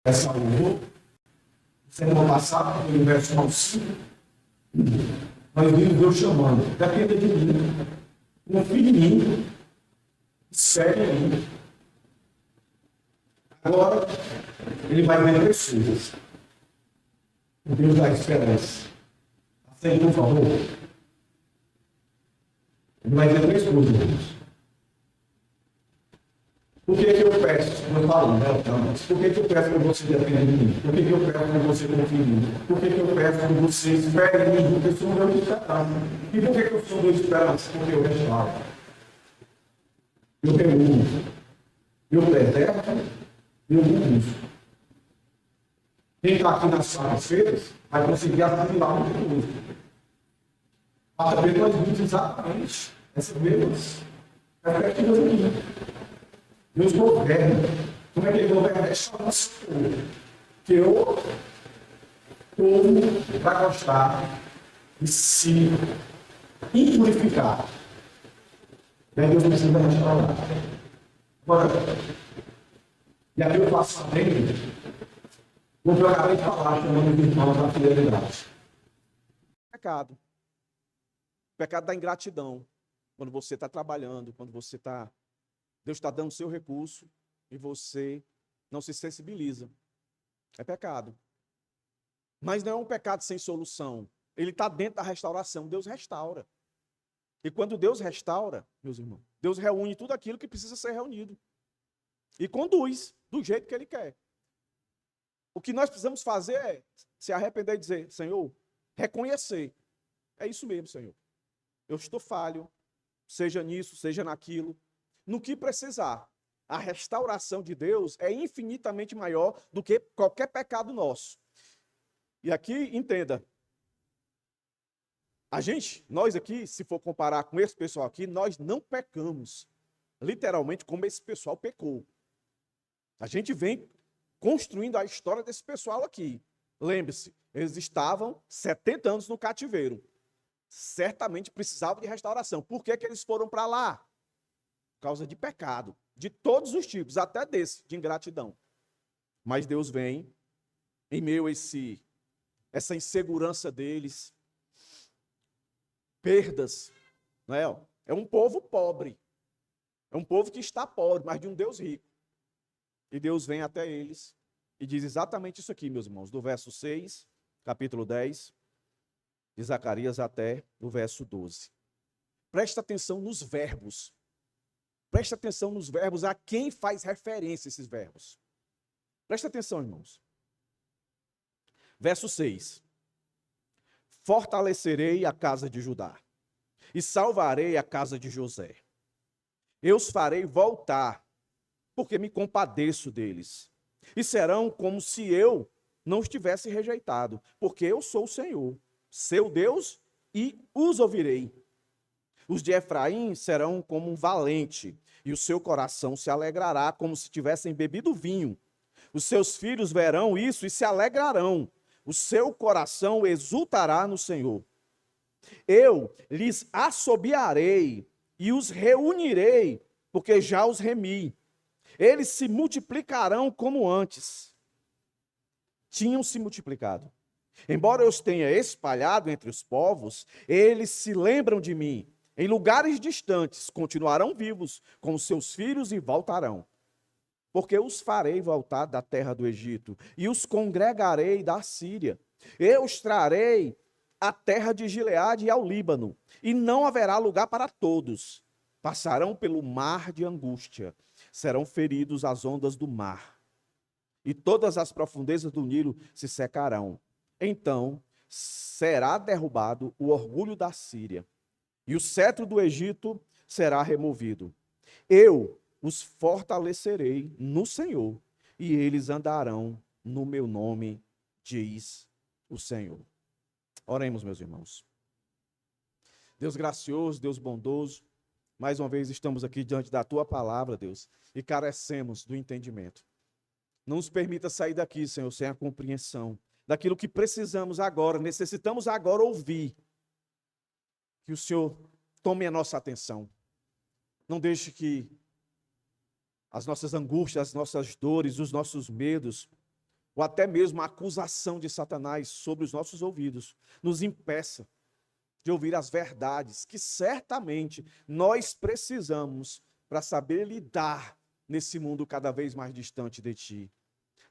Essa alô, semana passada, no verso 5, nós vimos Deus chamando, dependa de mim, confie em mim, espere em mim. Agora, ele vai ver três coisas. O Deus da esperança. Aceita, por favor. Ele vai ver três coisas. Por que eu peço? Eu falo, por que eu peço que você dependa de mim? Por que eu peço que você confie em mim? Por que eu peço que você espere em mim? Porque eu sou um Deus de esperança. E por que eu sou um Deus de esperança? Porque eu restauro. Eu reúno. Eu preservo. Eu uso. Quem está aqui nas quartas-feiras vai conseguir assimilar muita coisa. Mas também nós vimos exatamente essas mesmas perspectivas aqui. Deus governa. Como é que ele governa? Essa nossa povo. Que o povo vai gostar de se impurificar. E aí Deus precisa restaurar. Agora, e aqui eu faço sabendo, como eu acabei de falar, chamando de irmão da fidelidade. Pecado. O pecado da ingratidão. Quando você está trabalhando, quando você está... Deus está dando o seu recurso e você não se sensibiliza. É pecado. Mas não é um pecado sem solução. Ele está dentro da restauração. Deus restaura. E quando Deus restaura, meus irmãos, Deus reúne tudo aquilo que precisa ser reunido. E conduz do jeito que Ele quer. O que nós precisamos fazer é se arrepender e dizer, Senhor, reconhecer. É isso mesmo, Senhor. Eu estou falho, seja nisso, seja naquilo. No que precisar. A restauração de Deus é infinitamente maior do que qualquer pecado nosso. E aqui, entenda. Nós aqui, se for comparar com esse pessoal aqui, nós não pecamos. Literalmente como esse pessoal pecou. A gente vem construindo a história desse pessoal aqui. Lembre-se, eles estavam 70 anos no cativeiro. Certamente precisavam de restauração. Por que eles foram para lá? Por causa de pecado. De todos os tipos, até desse, de ingratidão. Mas Deus vem, em meio a essa insegurança deles, perdas. Não é? É um povo pobre. É um povo que está pobre, mas de um Deus rico. E Deus vem até eles e diz exatamente isso aqui, meus irmãos, do verso 6, capítulo 10, de Zacarias até o verso 12. Presta atenção nos verbos. Presta atenção nos verbos, a quem faz referência esses verbos. Presta atenção, irmãos. Verso 6. Fortalecerei a casa de Judá e salvarei a casa de José. Eu os farei voltar, porque me compadeço deles. E serão como se eu não os tivesse rejeitado, porque eu sou o Senhor, seu Deus, e os ouvirei. Os de Efraim serão como um valente, e o seu coração se alegrará como se tivessem bebido vinho. Os seus filhos verão isso e se alegrarão. O seu coração exultará no Senhor. Eu lhes assobiarei e os reunirei, porque já os remi. Eles se multiplicarão como antes. Tinham se multiplicado. Embora eu os tenha espalhado entre os povos, eles se lembram de mim. Em lugares distantes, continuarão vivos com seus filhos e voltarão. Porque os farei voltar da terra do Egito e os congregarei da Síria. Eu os trarei à terra de Gileade e ao Líbano, e não haverá lugar para todos. Passarão pelo mar de angústia, serão feridos às ondas do mar, e todas as profundezas do Nilo se secarão. Então será derrubado o orgulho da Síria, e o cetro do Egito será removido. Eu os fortalecerei no Senhor, e eles andarão no meu nome, diz o Senhor. Oremos, meus irmãos. Deus gracioso, Deus bondoso, mais uma vez estamos aqui diante da Tua palavra, Deus, e carecemos do entendimento. Não nos permita sair daqui, Senhor, sem a compreensão daquilo que precisamos agora, necessitamos agora ouvir. Que o Senhor tome a nossa atenção. Não deixe que as nossas angústias, as nossas dores, os nossos medos ou até mesmo a acusação de Satanás sobre os nossos ouvidos, nos impeça de ouvir as verdades que certamente nós precisamos para saber lidar nesse mundo cada vez mais distante de Ti.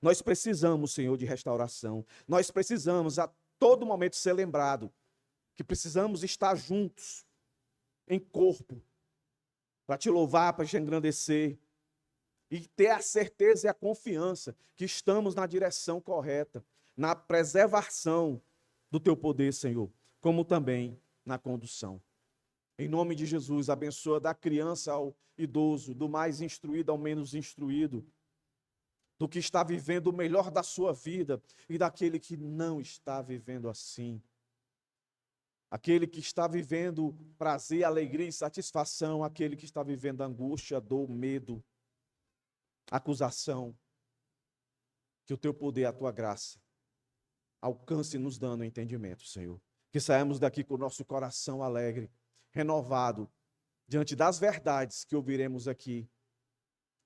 Nós precisamos, Senhor, de restauração. Nós precisamos a todo momento ser lembrado que precisamos estar juntos, em corpo, para Te louvar, para Te engrandecer, e ter a certeza e a confiança que estamos na direção correta, na preservação do Teu poder, Senhor, como também na condução. Em nome de Jesus, abençoa da criança ao idoso, do mais instruído ao menos instruído, do que está vivendo o melhor da sua vida e daquele que não está vivendo assim. Aquele que está vivendo prazer, alegria e satisfação, aquele que está vivendo angústia, dor, medo, acusação. Que o Teu poder, a Tua graça, alcance nos dando entendimento, Senhor. Que saímos daqui com o nosso coração alegre, renovado, diante das verdades que ouviremos aqui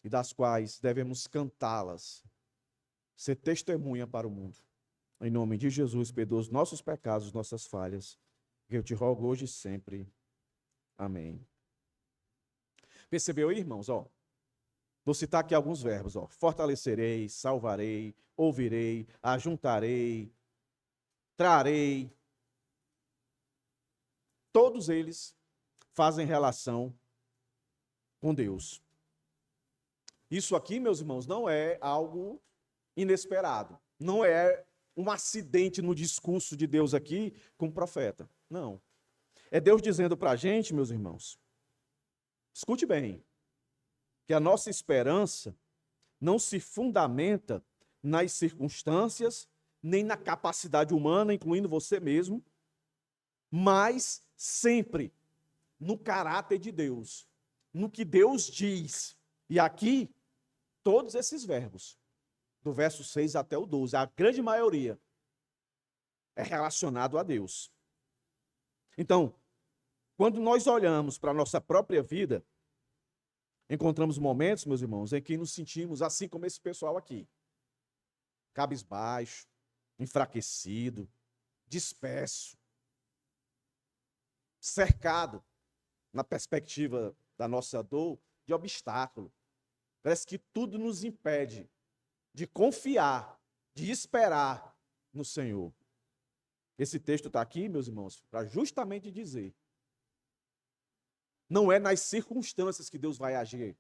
e das quais devemos cantá-las, ser testemunha para o mundo. Em nome de Jesus, perdoa os nossos pecados, nossas falhas, que eu te rogo hoje e sempre. Amém. Percebeu aí, irmãos? Vou citar aqui alguns verbos. Fortalecerei, salvarei, ouvirei, ajuntarei, trarei. Todos eles fazem relação com Deus. Isso aqui, meus irmãos, não é algo inesperado. Não é um acidente no discurso de Deus aqui com o profeta. Não. É Deus dizendo para a gente, meus irmãos, escute bem, que a nossa esperança não se fundamenta nas circunstâncias, nem na capacidade humana, incluindo você mesmo, mas sempre no caráter de Deus, no que Deus diz. E aqui, todos esses verbos, do verso 6 até o 12, a grande maioria é relacionado a Deus. Então, quando nós olhamos para a nossa própria vida, encontramos momentos, meus irmãos, em que nos sentimos assim como esse pessoal aqui, cabisbaixo, enfraquecido, disperso, cercado, na perspectiva da nossa dor, de obstáculo. Parece que tudo nos impede de confiar, de esperar no Senhor. Esse texto está aqui, meus irmãos, para justamente dizer: não é nas circunstâncias que Deus vai agir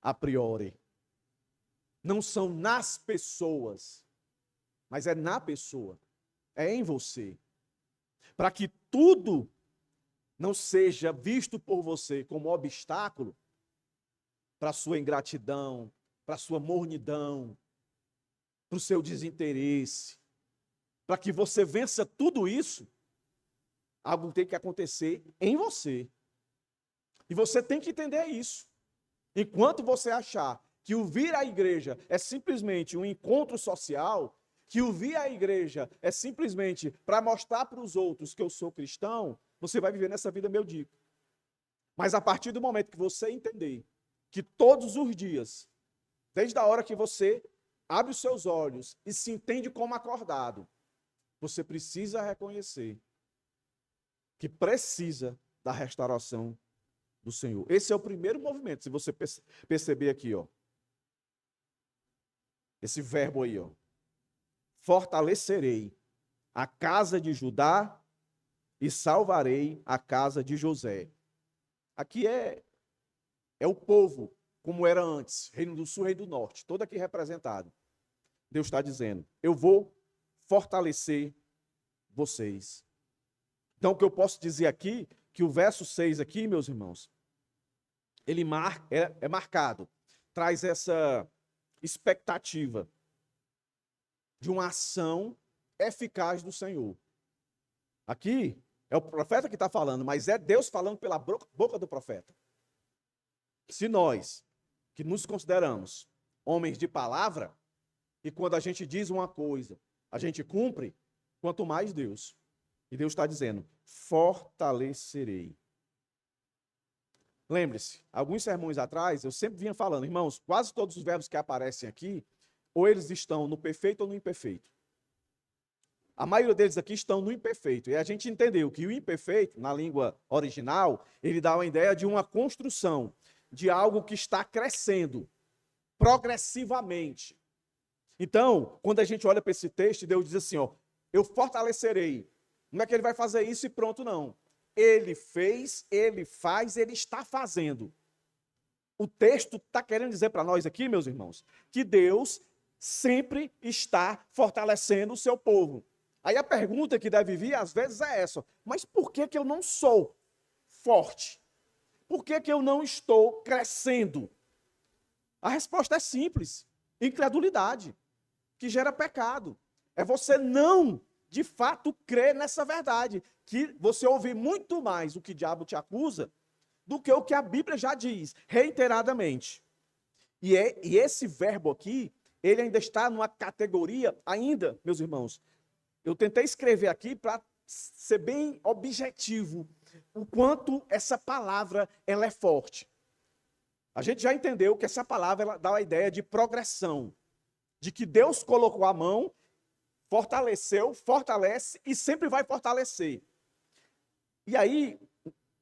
a priori. Não são nas pessoas, mas é na pessoa, é em você. Para que tudo não seja visto por você como obstáculo para a sua ingratidão, para a sua mornidão, para o seu desinteresse. Para que você vença tudo isso, algo tem que acontecer em você. E você tem que entender isso. Enquanto você achar que o vir à igreja é simplesmente um encontro social, que o vir à igreja é simplesmente para mostrar para os outros que eu sou cristão, você vai viver nessa vida medíocre. Mas a partir do momento que você entender que todos os dias, desde a hora que você abre os seus olhos e se entende como acordado, você precisa reconhecer que precisa da restauração do Senhor. Esse é o primeiro movimento, se você perceber aqui, esse verbo aí, fortalecerei a casa de Judá e salvarei a casa de José. Aqui é o povo, como era antes, Reino do Sul, Reino do Norte, todo aqui representado. Deus está dizendo: eu vou fortalecer vocês. Então, o que eu posso dizer aqui, que o verso 6 aqui, meus irmãos, ele é marcado, traz essa expectativa de uma ação eficaz do Senhor. Aqui é o profeta que está falando, mas é Deus falando pela boca do profeta. Se nós, que nos consideramos homens de palavra, e quando a gente diz uma coisa, a gente cumpre, quanto mais Deus. E Deus está dizendo: fortalecerei. Lembre-se, alguns sermões atrás, eu sempre vinha falando, irmãos, quase todos os verbos que aparecem aqui Ou eles estão no perfeito ou no imperfeito? A maioria deles aqui estão no imperfeito. E a gente entendeu que o imperfeito, na língua original, ele dá uma ideia de uma construção, de algo que está crescendo progressivamente. Então, quando a gente olha para esse texto, Deus diz assim, ó, eu fortalecerei. Não é que ele vai fazer isso e pronto, não. Ele fez, ele faz, ele está fazendo. O texto está querendo dizer para nós aqui, meus irmãos, que Deus sempre está fortalecendo o seu povo. Aí a pergunta que deve vir, às vezes, é essa: mas por que eu não sou forte? Por que eu não estou crescendo? A resposta é simples: incredulidade, que gera pecado. É você não, de fato, crer nessa verdade, que você ouve muito mais o que o diabo te acusa do que o que a Bíblia já diz, reiteradamente. E esse verbo aqui, ele ainda está numa categoria, ainda, meus irmãos, eu tentei escrever aqui para ser bem objetivo, o quanto essa palavra ela é forte. A gente já entendeu que essa palavra ela dá a ideia de progressão, de que Deus colocou a mão, fortaleceu, fortalece e sempre vai fortalecer. E aí,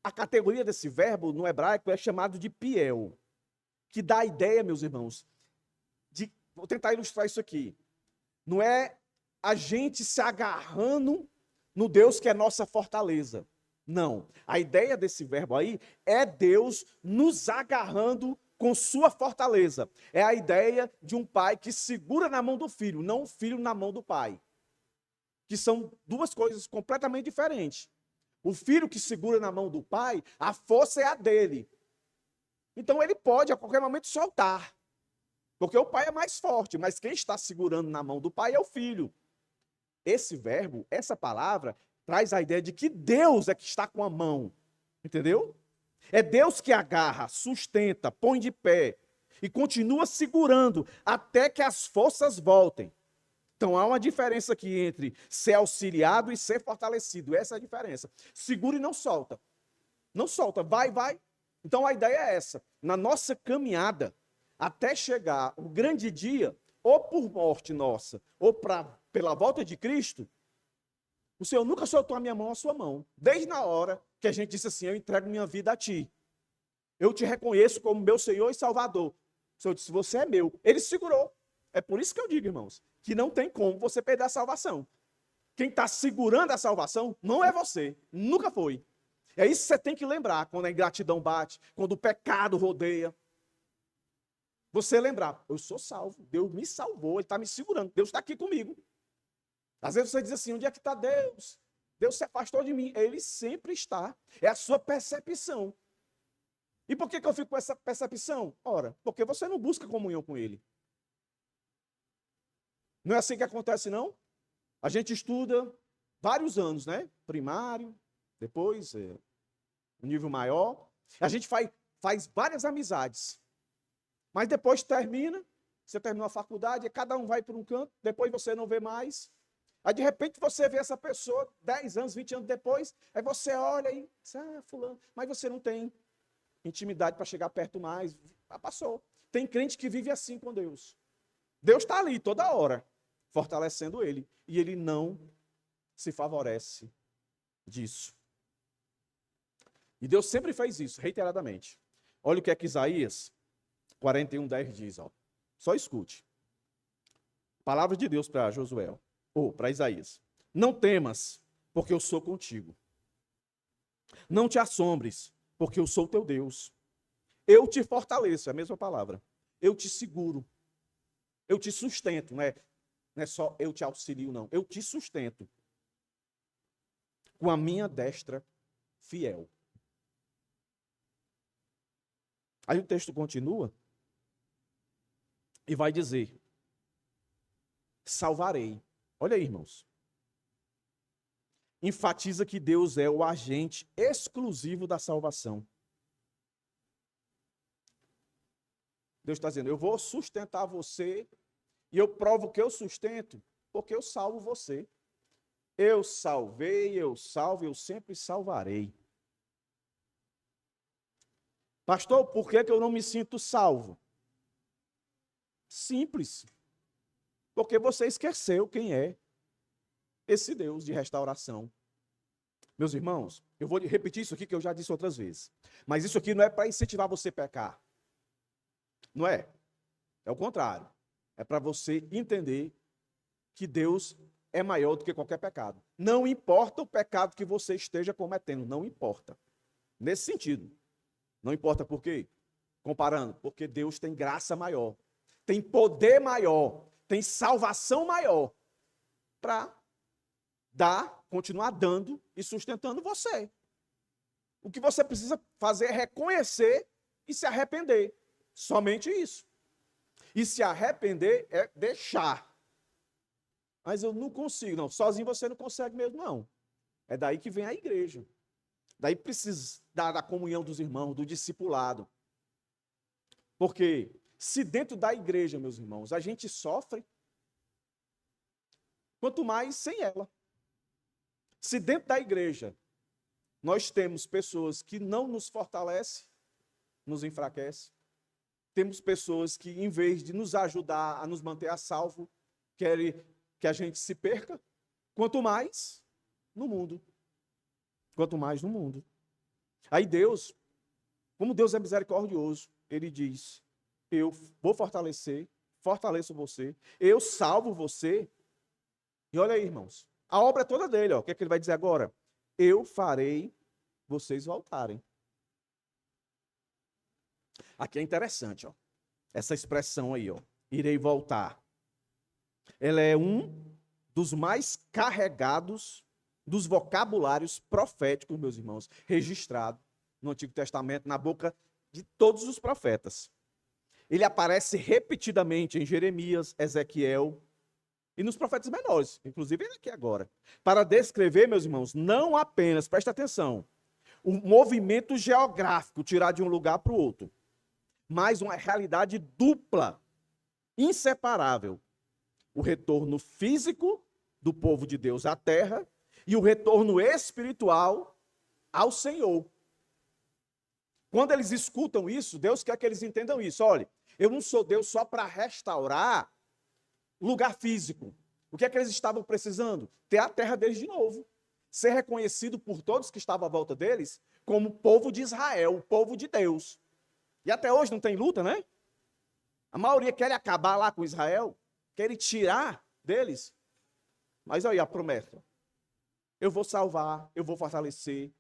a categoria desse verbo no hebraico é chamado de piel, que dá a ideia, meus irmãos, de, vou tentar ilustrar isso aqui, não é a gente se agarrando no Deus que é nossa fortaleza. Não. A ideia desse verbo aí é Deus nos agarrando com sua fortaleza. É a ideia de um pai que segura na mão do filho, não o filho na mão do pai. Que são duas coisas completamente diferentes. O filho que segura na mão do pai, a força é a dele. Então ele pode a qualquer momento soltar. Porque o pai é mais forte, mas quem está segurando na mão do pai é o filho. Esse verbo, essa palavra, traz a ideia de que Deus é que está com a mão. Entendeu? É Deus que agarra, sustenta, põe de pé e continua segurando até que as forças voltem. Então há uma diferença aqui entre ser auxiliado e ser fortalecido. Essa é a diferença. Segura e não solta. Não solta, vai, vai. Então a ideia é essa. Na nossa caminhada, até chegar o grande dia, ou por morte nossa, ou pela volta de Cristo, o Senhor nunca soltou a minha mão à sua mão. Desde na hora que a gente disse assim, eu entrego minha vida a ti. Eu te reconheço como meu Senhor e Salvador. O Senhor disse, você é meu. Ele segurou. É por isso que eu digo, irmãos, que não tem como você perder a salvação. Quem está segurando a salvação não é você. Nunca foi. É isso que você tem que lembrar quando a ingratidão bate, quando o pecado rodeia. Você lembrar, eu sou salvo, Deus me salvou, Ele está me segurando, Deus está aqui comigo. Às vezes você diz assim, onde é que está Deus? Deus se afastou de mim. Ele sempre está. É a sua percepção. E por que eu fico com essa percepção? Ora, porque você não busca comunhão com Ele. Não é assim que acontece, não? A gente estuda vários anos, né? Primário, depois um nível maior. A gente faz várias amizades. Mas depois termina, você terminou a faculdade, cada um vai para um canto, depois você não vê mais. Aí de repente você vê essa pessoa 10 anos, 20 anos depois, aí você olha e diz, fulano, mas você não tem intimidade para chegar perto mais. Passou. Tem crente que vive assim com Deus. Deus está ali toda hora, fortalecendo ele. E ele não se favorece disso. E Deus sempre fez isso, reiteradamente. Olha o que é que Isaías 41:10 diz. Ó. Só escute. Palavra de Deus para Josué, ou para Isaías. Não temas, porque eu sou contigo. Não te assombres, porque eu sou teu Deus. Eu te fortaleço, é a mesma palavra. Eu te seguro. Eu te sustento, não é só eu te auxilio, não. Eu te sustento com a minha destra fiel. Aí o texto continua e vai dizer, salvarei. Olha aí, irmãos. Enfatiza que Deus é o agente exclusivo da salvação. Deus está dizendo, eu vou sustentar você e eu provo que eu sustento porque eu salvo você. Eu salvei, eu salvo, eu sempre salvarei. Pastor, por que eu não me sinto salvo? Simples. Porque você esqueceu quem é esse Deus de restauração. Meus irmãos, eu vou repetir isso aqui que eu já disse outras vezes. Mas isso aqui não é para incentivar você a pecar. Não é. É o contrário. É para você entender que Deus é maior do que qualquer pecado. Não importa o pecado que você esteja cometendo, não importa. Nesse sentido. Não importa por quê? Comparando, porque Deus tem graça maior, tem poder maior, tem salvação maior para dar, continuar dando e sustentando você. O que você precisa fazer é reconhecer e se arrepender. Somente isso. E se arrepender é deixar. Mas eu não consigo, não. Sozinho você não consegue mesmo, não. É daí que vem a igreja. Daí precisa da comunhão dos irmãos, do discipulado. Porque se dentro da igreja, meus irmãos, a gente sofre, quanto mais sem ela. Se dentro da igreja nós temos pessoas que não nos fortalecem, nos enfraquecem, temos pessoas que, em vez de nos ajudar a nos manter a salvo, querem que a gente se perca, quanto mais no mundo. Quanto mais no mundo. Aí Deus, como Deus é misericordioso, ele diz: eu vou fortalecer, fortaleço você, eu salvo você. E olha aí, irmãos, a obra é toda dele, ó. O que é que ele vai dizer agora? Eu farei vocês voltarem. Aqui é interessante, ó. Essa expressão aí, ó. Irei voltar. Ela é um dos mais carregados dos vocabulários proféticos, meus irmãos, registrado no Antigo Testamento, na boca de todos os profetas. Ele aparece repetidamente em Jeremias, Ezequiel e nos profetas menores, inclusive ele aqui agora, para descrever, meus irmãos, não apenas, presta atenção, o movimento geográfico, tirar de um lugar para o outro, mas uma realidade dupla, inseparável. O retorno físico do povo de Deus à terra e o retorno espiritual ao Senhor. Quando eles escutam isso, Deus quer que eles entendam isso. Olha, eu não sou Deus só para restaurar lugar físico. O que é que eles estavam precisando? Ter a terra deles de novo. Ser reconhecido por todos que estavam à volta deles como povo de Israel, o povo de Deus. E até hoje não tem luta, né? A maioria quer acabar lá com Israel, quer tirar deles. Mas olha aí a promessa. Eu vou salvar, eu vou fortalecer,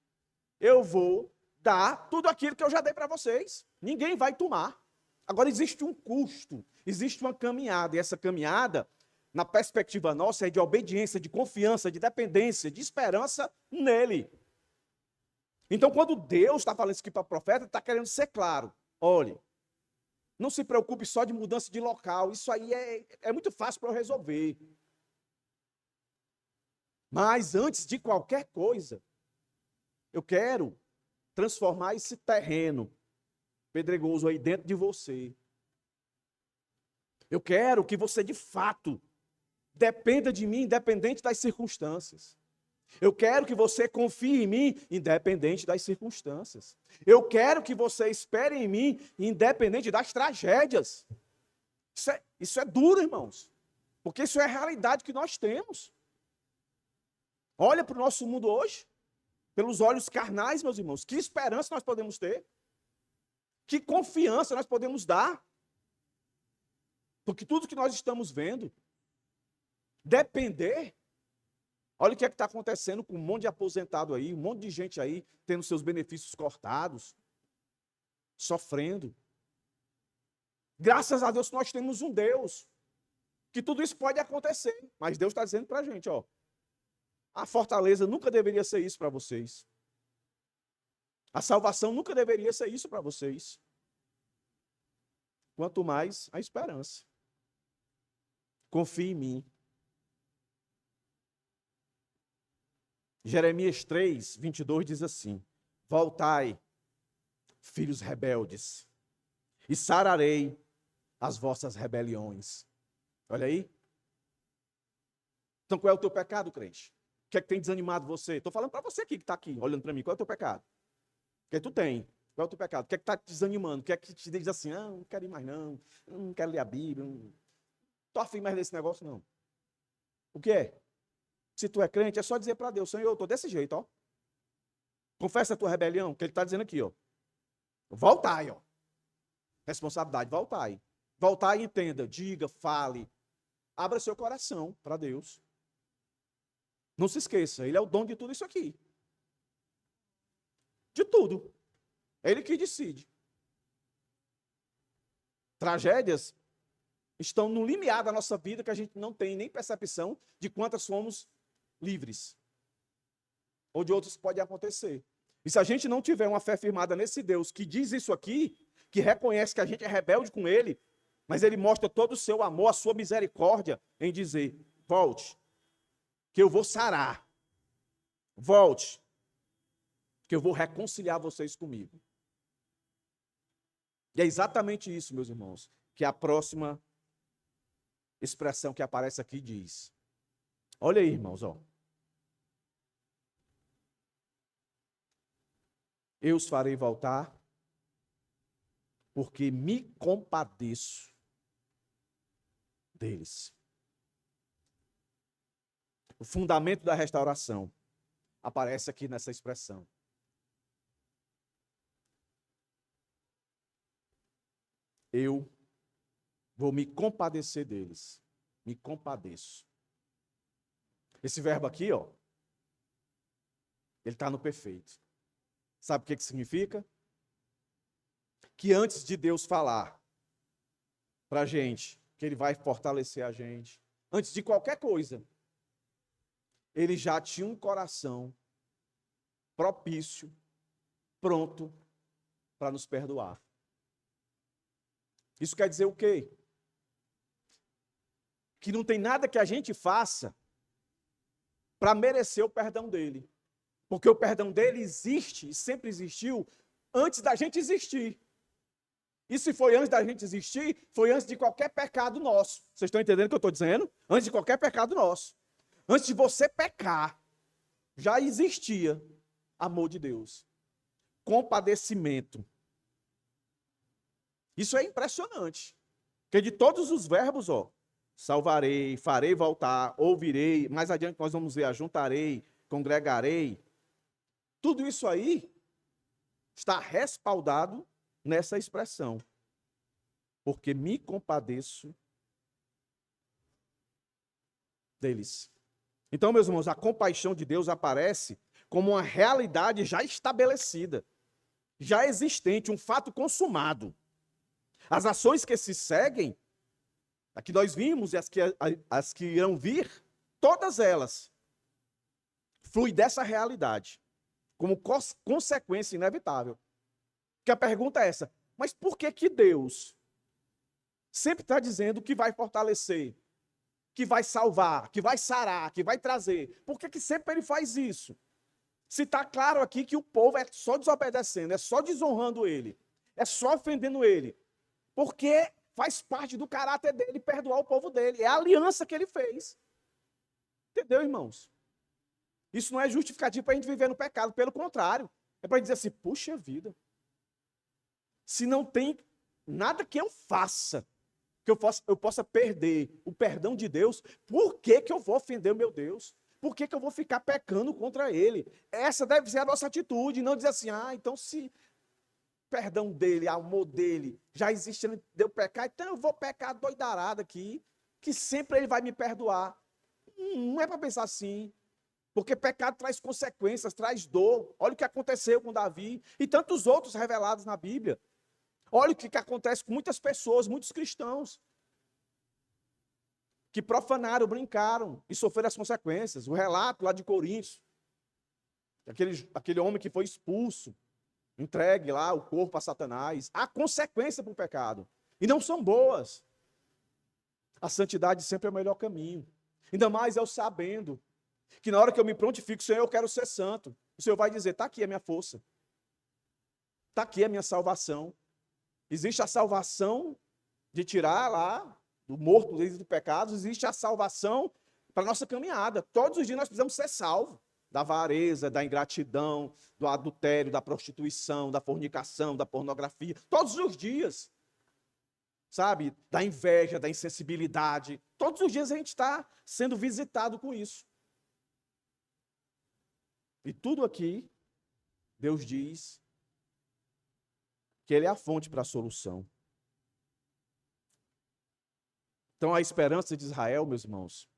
eu vou dar tudo aquilo que eu já dei para vocês. Ninguém vai tomar. Agora existe um custo, existe uma caminhada, e essa caminhada, na perspectiva nossa, é de obediência, de confiança, de dependência, de esperança nele. Então, quando Deus está falando isso aqui para o profeta, está querendo ser claro. Olhe, não se preocupe só de mudança de local, isso aí é muito fácil para eu resolver. Mas antes de qualquer coisa, eu quero transformar esse terreno pedregoso aí dentro de você. Eu quero que você, de fato, dependa de mim, independente das circunstâncias. Eu quero que você confie em mim, independente das circunstâncias. Eu quero que você espere em mim, independente das tragédias. Isso é duro, irmãos. Porque isso é a realidade que nós temos. Olha para o nosso mundo hoje, pelos olhos carnais, meus irmãos. Que esperança nós podemos ter? Que confiança nós podemos dar? Porque tudo que nós estamos vendo, depender. Olha o que é que está acontecendo com um monte de aposentado aí, um monte de gente aí tendo seus benefícios cortados, sofrendo. Graças a Deus nós temos um Deus, que tudo isso pode acontecer. Mas Deus está dizendo para a gente, ó, a fortaleza nunca deveria ser isso para vocês. A salvação nunca deveria ser isso para vocês. Quanto mais a esperança. Confie em mim. Jeremias 3, 22 diz assim: voltai, filhos rebeldes, e sararei as vossas rebeliões. Olha aí. Então qual é o teu pecado, crente? O que é que tem desanimado você? Estou falando para você aqui que está aqui, olhando para mim. Qual é o teu pecado? O que tu tem? Qual é o teu pecado? O que é que está te desanimando? O que é que te diz assim, não quero ir mais não quero ler a Bíblia. Não. Tô afim mais desse negócio, não. O que é? Se tu é crente, é só dizer para Deus, Senhor, eu tô desse jeito, ó. Confessa a tua rebelião, que ele está dizendo aqui, ó. Voltai, ó. Responsabilidade, voltai. Voltai e entenda, diga, fale. Abra seu coração para Deus. Não se esqueça, ele é o dono de tudo isso aqui. De tudo. É ele que decide. Tragédias estão no limiar da nossa vida que a gente não tem nem percepção de quantas somos livres. Ou de outros que podem acontecer. E se a gente não tiver uma fé firmada nesse Deus que diz isso aqui, que reconhece que a gente é rebelde com ele, mas ele mostra todo o seu amor, a sua misericórdia em dizer, volte, que eu vou sarar. Volte, que eu vou reconciliar vocês comigo. E é exatamente isso, meus irmãos, que a próxima expressão que aparece aqui diz. Olha aí, irmãos, ó. Eu os farei voltar, porque me compadeço deles. O fundamento da restauração aparece aqui nessa expressão. Eu vou me compadecer deles. Me compadeço. Esse verbo aqui, ó, ele está no perfeito. Sabe o que significa? Que antes de Deus falar para a gente que ele vai fortalecer a gente, antes de qualquer coisa, ele já tinha um coração propício, pronto para nos perdoar. Isso quer dizer o quê? Que não tem nada que a gente faça para merecer o perdão dele. Porque o perdão dele existe e sempre existiu antes da gente existir. E se foi antes da gente existir, foi antes de qualquer pecado nosso. Vocês estão entendendo o que eu estou dizendo? Antes de qualquer pecado nosso. Antes de você pecar, já existia amor de Deus. Compadecimento. Isso é impressionante. Porque de todos os verbos, ó, salvarei, farei voltar, ouvirei, mais adiante nós vamos ver, ajuntarei, congregarei. Tudo isso aí está respaldado nessa expressão. Porque me compadeço deles. Então, meus irmãos, a compaixão de Deus aparece como uma realidade já estabelecida, já existente, um fato consumado. As ações que se seguem, a que nós vimos e as que irão vir, todas elas fluem dessa realidade, como consequência inevitável. Porque a pergunta é essa, mas por que Deus sempre está dizendo que vai fortalecer, que vai salvar, que vai sarar, que vai trazer? Por que sempre ele faz isso? Se está claro aqui que o povo é só desobedecendo, é só desonrando ele, é só ofendendo ele, porque faz parte do caráter dele perdoar o povo dele, é a aliança que ele fez. Entendeu, irmãos? Isso não é justificativo para a gente viver no pecado, pelo contrário, é para dizer assim, puxa vida, se não tem nada que eu faça, que eu possa perder o perdão de Deus, por que eu vou ofender o meu Deus? Por que eu vou ficar pecando contra ele? Essa deve ser a nossa atitude, não dizer assim, então se perdão dele, amor dele, já existe antes de eu pecar, então eu vou pecar doidarada aqui, que sempre ele vai me perdoar. Não é para pensar assim, porque pecado traz consequências, traz dor. Olha o que aconteceu com Davi e tantos outros revelados na Bíblia. Olha o que acontece com muitas pessoas, muitos cristãos, que profanaram, brincaram e sofreram as consequências. O relato lá de Coríntios, aquele homem que foi expulso, entregue lá o corpo a Satanás. Há consequência para o pecado. E não são boas. A santidade sempre é o melhor caminho. Ainda mais eu sabendo que na hora que eu me prontifico, Senhor, eu quero ser santo. O Senhor vai dizer, está aqui a minha força. Está aqui a minha salvação. Existe a salvação de tirar lá do morto do pecado. Existe a salvação para a nossa caminhada. Todos os dias nós precisamos ser salvos. Da avareza, da ingratidão, do adultério, da prostituição, da fornicação, da pornografia. Todos os dias. sabe, da inveja, da insensibilidade. Todos os dias a gente está sendo visitado com isso. E tudo aqui, Deus diz que Ele é a fonte para a solução. Então a esperança de Israel, meus irmãos,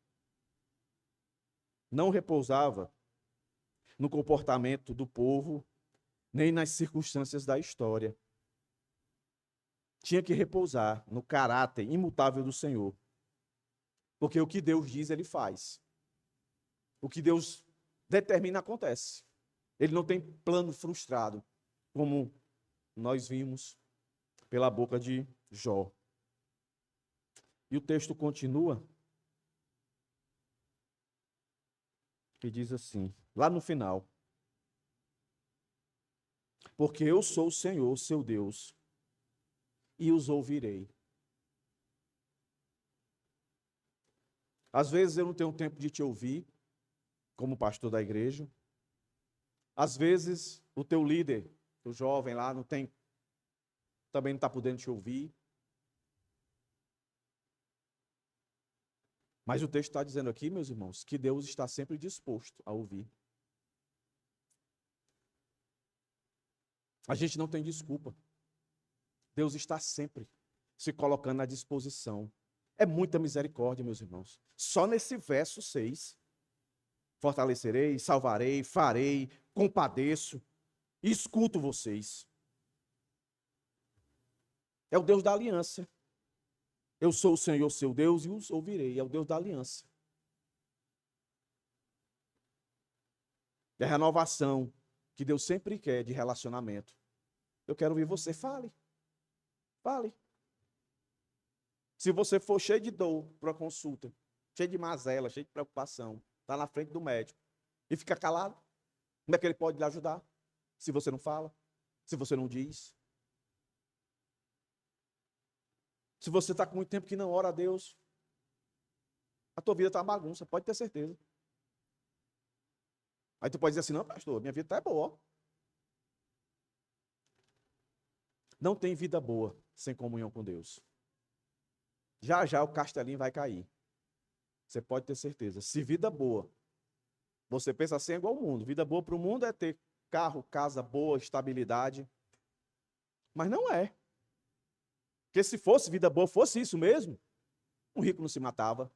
não repousava no comportamento do povo, nem nas circunstâncias da história. Tinha que repousar no caráter imutável do Senhor. Porque o que Deus diz, Ele faz. O que Deus determina, acontece. Ele não tem plano frustrado, como nós vimos pela boca de Jó. E o texto continua, que diz assim, lá no final: porque eu sou o Senhor, seu Deus, e os ouvirei. Às vezes eu não tenho tempo de te ouvir, como pastor da igreja. Às vezes o teu líder, o jovem lá, também não está podendo te ouvir. Mas o texto está dizendo aqui, meus irmãos, que Deus está sempre disposto a ouvir. A gente não tem desculpa. Deus está sempre se colocando à disposição. É muita misericórdia, meus irmãos. Só nesse verso 6, fortalecerei, salvarei, farei, compadeço e escuto vocês. É o Deus da aliança. Eu sou o Senhor, seu Deus, e os ouvirei. É o Deus da aliança. É a renovação que Deus sempre quer de relacionamento. Eu quero ouvir você. Fale. Fale. Se você for cheio de dor para uma consulta, cheio de mazela, cheio de preocupação, está na frente do médico e fica calado, como é que ele pode lhe ajudar? Se você não fala, se você não diz. Se você está com muito tempo que não ora a Deus, a tua vida está uma bagunça, pode ter certeza. Aí tu pode dizer assim: não, pastor, minha vida está boa. Não tem vida boa sem comunhão com Deus. Já já o castelinho vai cair. Você pode ter certeza. Se vida boa, você pensa assim, é igual ao mundo. Vida boa para o mundo é ter carro, casa boa, estabilidade. Mas não é. Porque se fosse vida boa, fosse isso mesmo, um rico não se matava.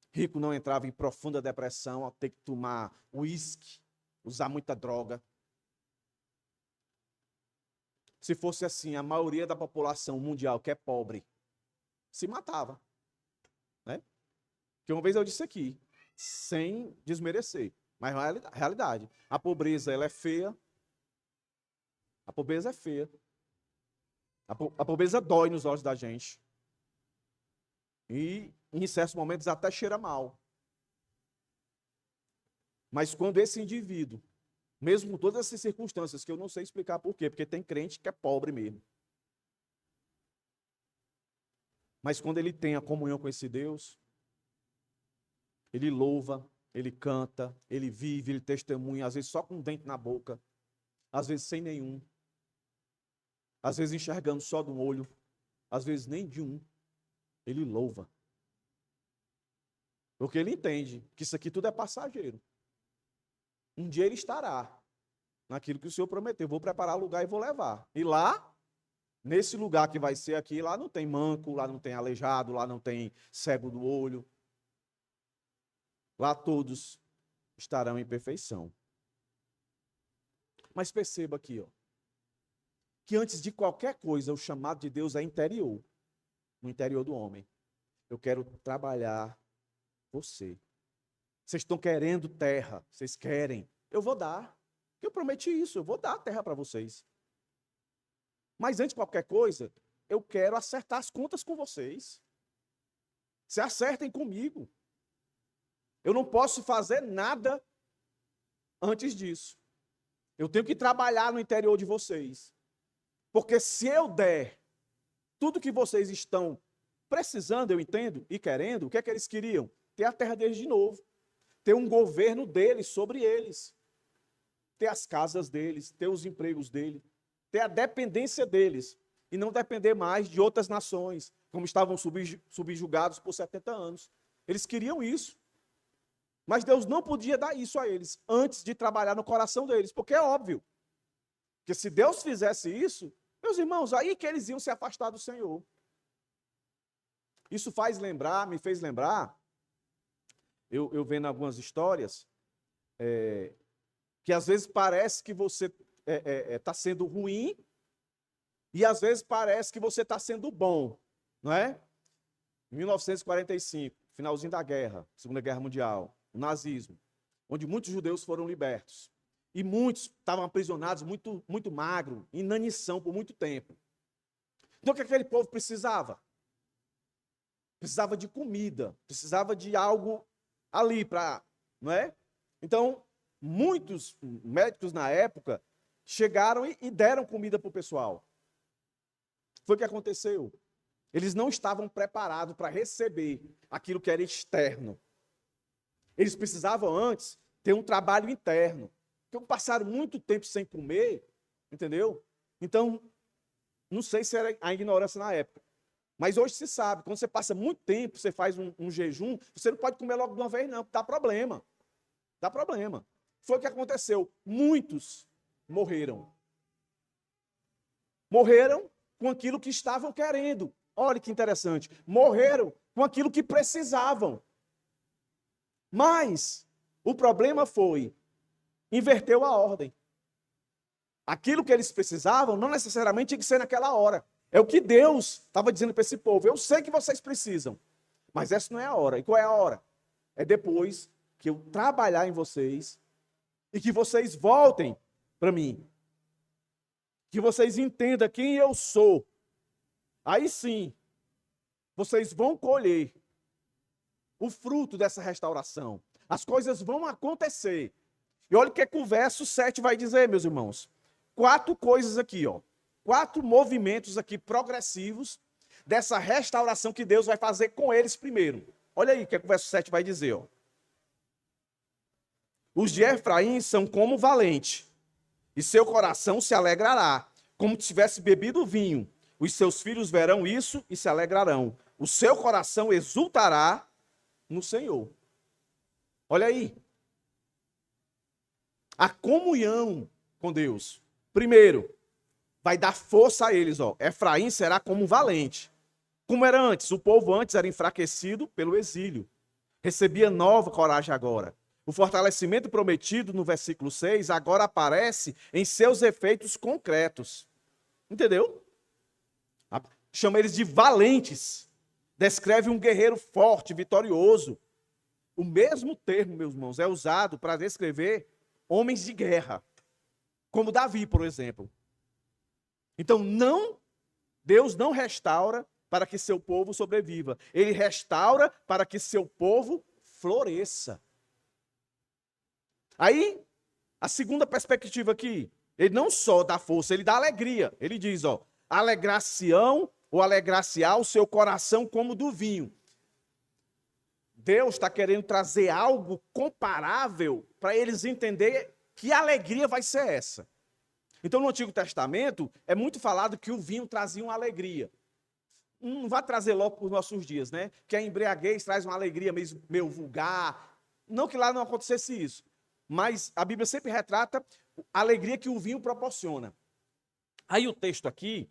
Rico não entrava em profunda depressão ao ter que tomar uísque, usar muita droga. Se fosse assim, a maioria da população mundial que é pobre se matava. Né? Porque uma vez eu disse aqui, sem desmerecer, mas é realidade. A pobreza, ela é feia. A pobreza é feia. A pobreza dói nos olhos da gente. E em certos momentos até cheira mal. Mas quando esse indivíduo, mesmo com todas essas circunstâncias, que eu não sei explicar por quê, porque tem crente que é pobre mesmo. Mas quando ele tem a comunhão com esse Deus, ele louva, ele canta, ele vive, ele testemunha, às vezes só com um dente na boca, às vezes sem nenhum, às vezes enxergando só de um olho, às vezes nem de um. Ele louva. Porque ele entende que isso aqui tudo é passageiro. Um dia ele estará naquilo que o Senhor prometeu. Vou preparar lugar e vou levar. E lá, nesse lugar que vai ser aqui, lá não tem manco, lá não tem aleijado, lá não tem cego do olho. Lá todos estarão em perfeição. Mas perceba aqui, ó, que antes de qualquer coisa, o chamado de Deus é interior. No interior do homem. Eu quero trabalhar você. Vocês estão querendo terra, vocês querem. Eu vou dar. Eu prometi isso, eu vou dar a terra para vocês. Mas antes de qualquer coisa, eu quero acertar as contas com vocês. Se acertem comigo. Eu não posso fazer nada antes disso. Eu tenho que trabalhar no interior de vocês. Porque se eu der tudo que vocês estão precisando, eu entendo, e querendo, o que é que eles queriam? Ter a terra deles de novo. Ter um governo deles sobre eles. Ter as casas deles, ter os empregos deles, ter a dependência deles. e não depender mais de outras nações, como estavam subjugados por 70 anos. Eles queriam isso. Mas Deus não podia dar isso a eles antes de trabalhar no coração deles, porque é óbvio que se Deus fizesse isso, meus irmãos, aí que eles iam se afastar do Senhor. Isso me fez lembrar, eu vendo algumas histórias, que às vezes parece que você está sendo ruim e às vezes parece que você está sendo bom, não é? Em 1945, finalzinho da guerra, Segunda Guerra Mundial, o nazismo, onde muitos judeus foram libertos. E muitos estavam aprisionados, muito, muito magro, em inanição por muito tempo. Então o que aquele povo precisava? Precisava de comida, precisava de algo ali para, não é? Então, muitos médicos na época chegaram e deram comida para o pessoal. Foi o que aconteceu. Eles não estavam preparados para receber aquilo que era externo. Eles precisavam antes ter um trabalho interno. Então, passaram muito tempo sem comer, entendeu? Então, não sei se era a ignorância na época. Mas hoje se sabe, quando você passa muito tempo, você faz um jejum, você não pode comer logo de uma vez, não, porque dá problema. Dá problema. Foi o que aconteceu. Muitos morreram. Morreram com aquilo que estavam querendo. Olha que interessante. Morreram com aquilo que precisavam. Mas o problema foi, inverteu a ordem. Aquilo que eles precisavam não necessariamente tinha que ser naquela hora. É o que Deus estava dizendo para esse povo. Eu sei que vocês precisam, mas essa não é a hora. E qual é a hora? É depois que eu trabalhar em vocês e que vocês voltem para mim. Que vocês entendam quem eu sou. Aí sim, vocês vão colher o fruto dessa restauração. As coisas vão acontecer. E olha o que o verso 7 vai dizer, meus irmãos. 4 coisas aqui, ó. 4 movimentos aqui progressivos dessa restauração que Deus vai fazer com eles primeiro. Olha aí o que o verso 7 vai dizer, ó. Os de Efraim são como valente, e seu coração se alegrará, como se tivesse bebido vinho. Os seus filhos verão isso e se alegrarão. O seu coração exultará no Senhor. Olha aí. A comunhão com Deus. Primeiro, vai dar força a eles, ó. Efraim será como um valente. Como era antes? O povo antes era enfraquecido pelo exílio. Recebia nova coragem agora. O fortalecimento prometido no versículo 6 agora aparece em seus efeitos concretos. Entendeu? Chama eles de valentes. Descreve um guerreiro forte, vitorioso. O mesmo termo, meus irmãos, é usado para descrever homens de guerra. Como Davi, por exemplo. Então, Deus não restaura para que seu povo sobreviva. Ele restaura para que seu povo floresça. Aí, a segunda perspectiva aqui, ele não só dá força, ele dá alegria. Ele diz, ó, alegrar-se-ão ou alegrar-se-á o seu coração como do vinho. Deus está querendo trazer algo comparável para eles entenderem que alegria vai ser essa. Então, no Antigo Testamento, é muito falado que o vinho trazia uma alegria. Não vai trazer logo para os nossos dias, né? Que a embriaguez traz uma alegria meio vulgar. Não que lá não acontecesse isso. Mas a Bíblia sempre retrata a alegria que o vinho proporciona. Aí o texto aqui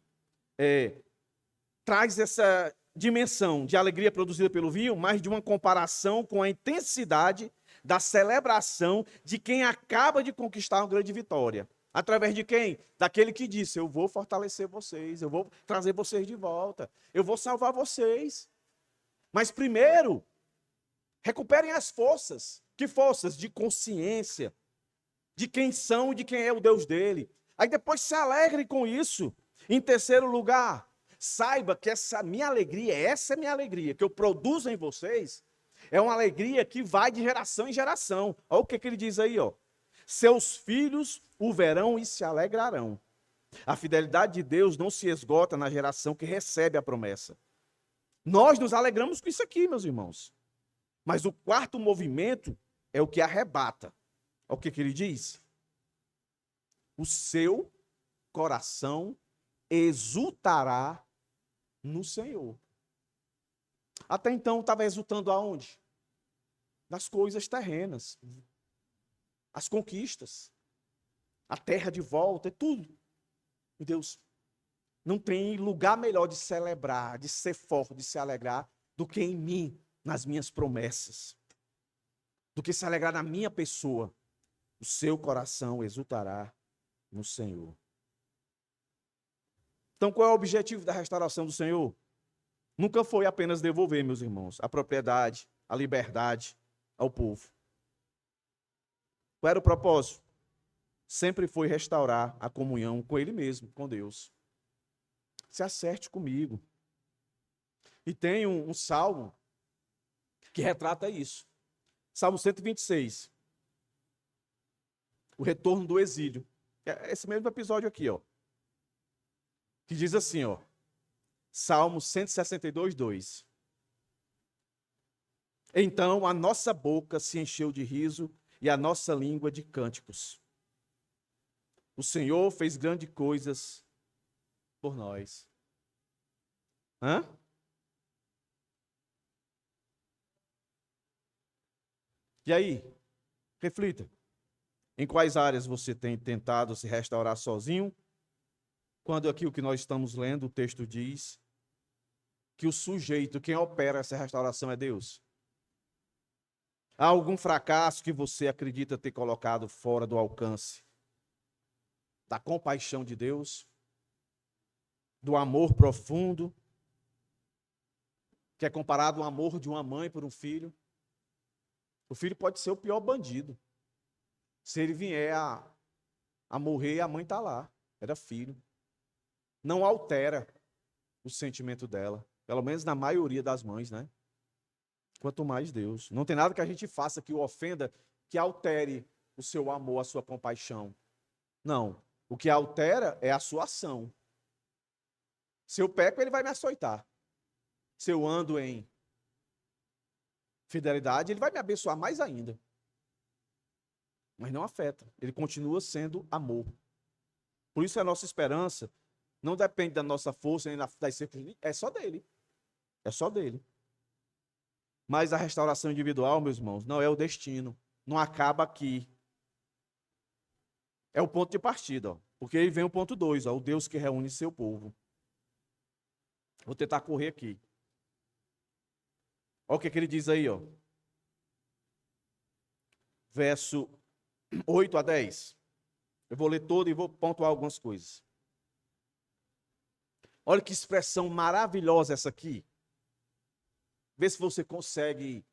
traz essa dimensão de alegria produzida pelo vinho, mas de uma comparação com a intensidade da celebração de quem acaba de conquistar uma grande vitória. Através de quem? Daquele que disse, eu vou fortalecer vocês, eu vou trazer vocês de volta, eu vou salvar vocês. Mas primeiro, recuperem as forças. Que forças? De consciência, de quem são e de quem é o Deus dele. Aí depois se alegre com isso. Em terceiro lugar, saiba que essa minha alegria que eu produzo em vocês, é uma alegria que vai de geração em geração. Olha o que ele diz aí, ó. Seus filhos o verão e se alegrarão. A fidelidade de Deus não se esgota na geração que recebe a promessa. Nós nos alegramos com isso aqui, meus irmãos. Mas o quarto movimento é o que arrebata. Olha o que ele diz. O seu coração exultará no Senhor. Até então estava exultando aonde? Nas coisas terrenas, as conquistas, a terra de volta, é tudo. E Deus, não tem lugar melhor de celebrar, de ser forte, de se alegrar, do que em mim, nas minhas promessas. Do que se alegrar na minha pessoa. O seu coração exultará no Senhor. Então, qual é o objetivo da restauração do Senhor? Nunca foi apenas devolver, meus irmãos, a propriedade, a liberdade ao povo. Qual era o propósito? Sempre foi restaurar a comunhão com Ele mesmo, com Deus. Se acerte comigo. E tem um salmo que retrata isso. Salmo 126. O retorno do exílio. É esse mesmo episódio aqui, ó. Que diz assim, ó. Salmo 162, 2. Então a nossa boca se encheu de riso e a nossa língua de cânticos. O Senhor fez grandes coisas por nós. Hã? E aí? Reflita. Em quais áreas você tem tentado se restaurar sozinho? Quando aqui o que nós estamos lendo, o texto diz que o sujeito, quem opera essa restauração é Deus. Há algum fracasso que você acredita ter colocado fora do alcance da compaixão de Deus, do amor profundo, que é comparado ao amor de uma mãe por um filho? O filho pode ser o pior bandido. Se ele vier a morrer, a mãe está lá. Era filho. Não altera o sentimento dela. Pelo menos na maioria das mães, né? Quanto mais Deus. Não tem nada que a gente faça que o ofenda, que altere o seu amor, a sua compaixão. Não. O que altera é a sua ação. Se eu peco, ele vai me açoitar. Se eu ando em fidelidade, ele vai me abençoar mais ainda. Mas não afeta. Ele continua sendo amor. Por isso a nossa esperança não depende da nossa força nem das circunstâncias. É só dele. É só dele. Mas a restauração individual, meus irmãos, não é o destino. Não acaba aqui. É o ponto de partida. Ó. Porque aí vem o ponto 2, o Deus que reúne seu povo. Vou tentar correr aqui. Olha o que ele diz aí, ó. Verso 8 a 10. Eu vou ler todo e vou pontuar algumas coisas. Olha que expressão maravilhosa essa aqui. Vê se você consegue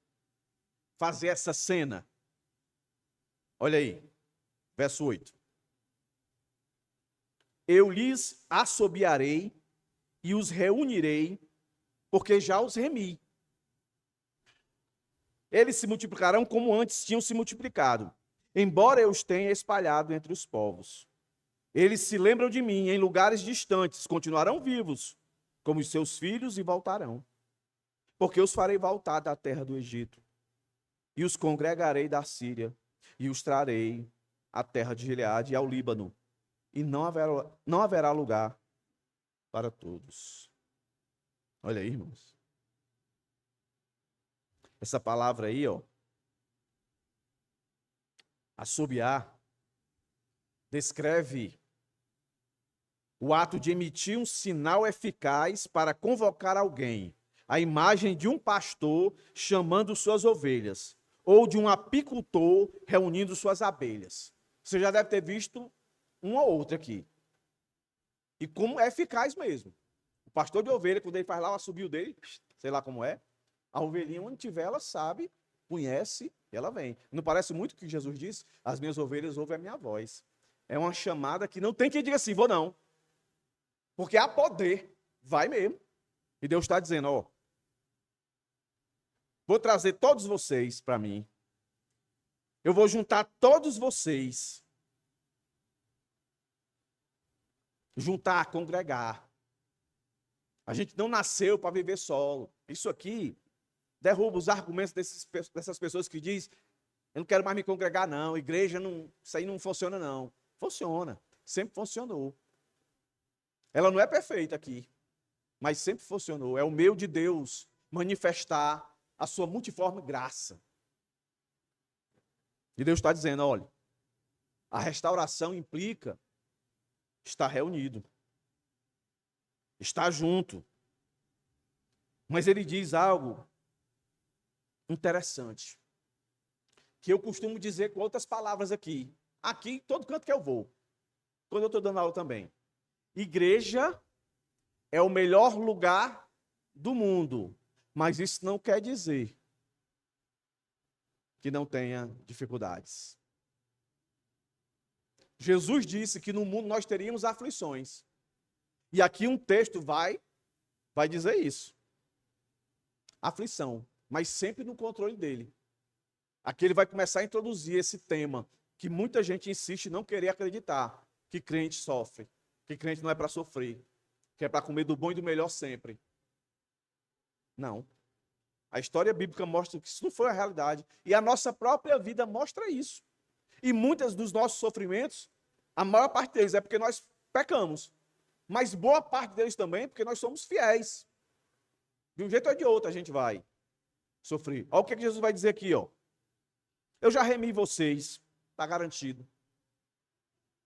fazer essa cena. Olha aí, verso 8. Eu lhes assobiarei e os reunirei, porque já os remi. Eles se multiplicarão como antes tinham se multiplicado, embora eu os tenha espalhado entre os povos. Eles se lembram de mim em lugares distantes, continuarão vivos, como os seus filhos, e voltarão. Porque os farei voltar da terra do Egito, e os congregarei da Síria, e os trarei à terra de Gileade e ao Líbano, e não haverá lugar para todos. Olha aí, irmãos. Essa palavra aí, ó, assobiar, descreve o ato de emitir um sinal eficaz para convocar alguém, a imagem de um pastor chamando suas ovelhas, ou de um apicultor reunindo suas abelhas. Você já deve ter visto uma ou outra aqui. E como é eficaz mesmo. O pastor de ovelha, quando ele faz lá o assobio dele, sei lá como é, a ovelhinha, onde tiver, ela sabe, conhece, e ela vem. Não parece muito o que Jesus disse? As minhas ovelhas ouvem a minha voz. É uma chamada que não tem quem diga assim, vou não. Porque há poder, vai mesmo. E Deus está dizendo, ó, vou trazer todos vocês para mim. Eu vou juntar todos vocês. Juntar, congregar. A gente não nasceu para viver solo. Isso aqui derruba os argumentos dessas pessoas que dizem, eu não quero mais me congregar não, igreja não, isso aí não funciona não. Funciona, sempre funcionou. Ela não é perfeita aqui, mas sempre funcionou. É o meio de Deus manifestar a sua multiforme graça. E Deus está dizendo, olha, a restauração implica estar reunido, estar junto. Mas ele diz algo interessante, que eu costumo dizer com outras palavras aqui, todo canto que eu vou, quando eu estou dando aula também. Igreja é o melhor lugar do mundo, mas isso não quer dizer que não tenha dificuldades. Jesus disse que no mundo nós teríamos aflições. E aqui um texto vai dizer isso. Aflição, mas sempre no controle dele. Aqui ele vai começar a introduzir esse tema que muita gente insiste em não querer acreditar, que crente sofre, que crente não é para sofrer, que é para comer do bom e do melhor sempre. Não. A história bíblica mostra que isso não foi a realidade. E a nossa própria vida mostra isso. E muitos dos nossos sofrimentos, a maior parte deles é porque nós pecamos. Mas boa parte deles também é porque nós somos fiéis. De um jeito ou de outro a gente vai sofrer. Olha o que Jesus vai dizer aqui, ó. Eu já remi vocês, está garantido.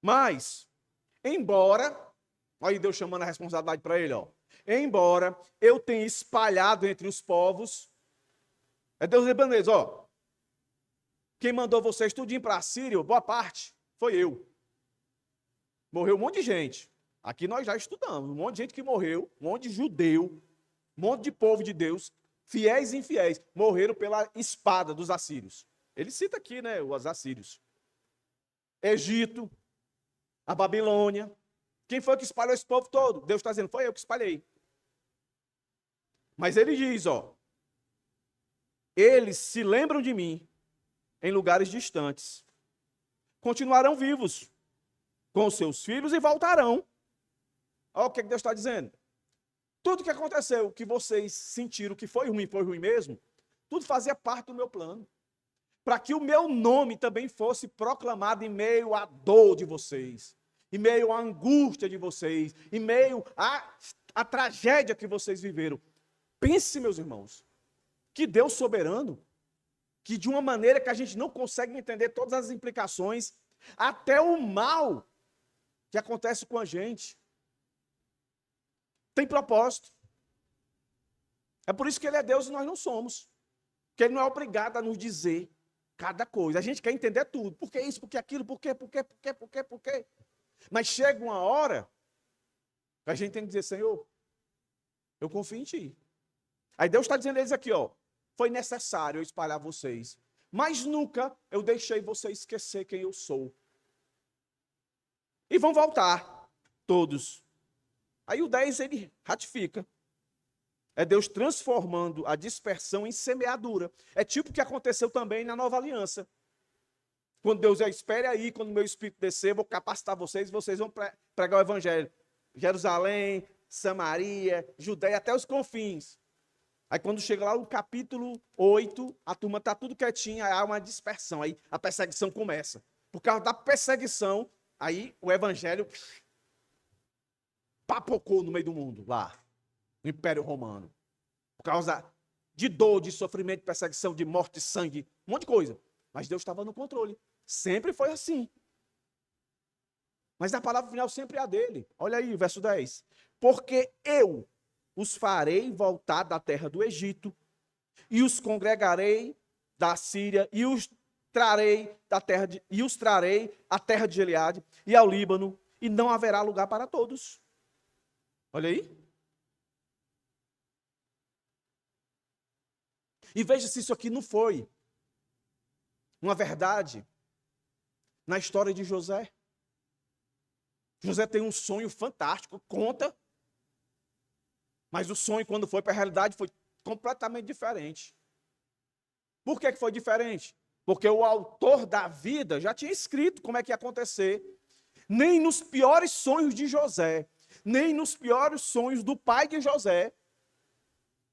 Mas, embora, olha aí Deus chamando a responsabilidade para ele, ó. Embora eu tenha espalhado entre os povos, é Deus lembrando, ó. Quem mandou vocês tudinho para a Síria, boa parte, foi eu. Morreu um monte de gente. Aqui nós já estudamos, um monte de gente que morreu, um monte de judeu, um monte de povo de Deus, fiéis e infiéis, morreram pela espada dos assírios. Ele cita aqui, né, os assírios. Egito, a Babilônia. Quem foi que espalhou esse povo todo? Deus está dizendo, foi eu que espalhei. Mas ele diz, ó, eles se lembram de mim em lugares distantes. Continuarão vivos com os seus filhos e voltarão. Olha o que Deus está dizendo. Tudo que aconteceu, que vocês sentiram que foi ruim mesmo, tudo fazia parte do meu plano. Para que o meu nome também fosse proclamado em meio à dor de vocês, em meio à angústia de vocês, em meio à tragédia que vocês viveram. Pense, meus irmãos, que Deus soberano, que de uma maneira que a gente não consegue entender todas as implicações, até o mal que acontece com a gente, tem propósito. É por isso que ele é Deus e nós não somos. Porque ele não é obrigado a nos dizer cada coisa. A gente quer entender tudo. Por que isso, por que aquilo, por quê? Mas chega uma hora que a gente tem que dizer, Senhor, eu confio em Ti. Aí Deus está dizendo a eles aqui, ó, foi necessário eu espalhar vocês, mas nunca eu deixei vocês esquecer quem eu sou. E vão voltar, todos. Aí o 10 ele ratifica. É Deus transformando a dispersão em semeadura. É tipo o que aconteceu também na Nova Aliança. Quando Deus espere aí, quando o meu Espírito descer, vou capacitar vocês e vocês vão pregar o Evangelho. Jerusalém, Samaria, Judeia, até os confins. Aí quando chega lá no capítulo 8, a turma está tudo quietinha, aí há uma dispersão. Aí a perseguição começa. Por causa da perseguição, aí o Evangelho papocou no meio do mundo, lá. No Império Romano, por causa de dor, de sofrimento, de perseguição, de morte, de sangue, um monte de coisa. Mas Deus estava no controle. Sempre foi assim. Mas a palavra final sempre é a dele. Olha aí o verso 10. Porque eu os farei voltar da terra do Egito, e os congregarei da Síria, e os trarei à terra de Gileade e ao Líbano, e não haverá lugar para todos. Olha aí. E veja se isso aqui não foi uma verdade na história de José. José tem um sonho fantástico, conta, mas o sonho, quando foi para a realidade, foi completamente diferente. Por que foi diferente? Porque o autor da vida já tinha escrito como é que ia acontecer. Nem nos piores sonhos de José, nem nos piores sonhos do pai de José,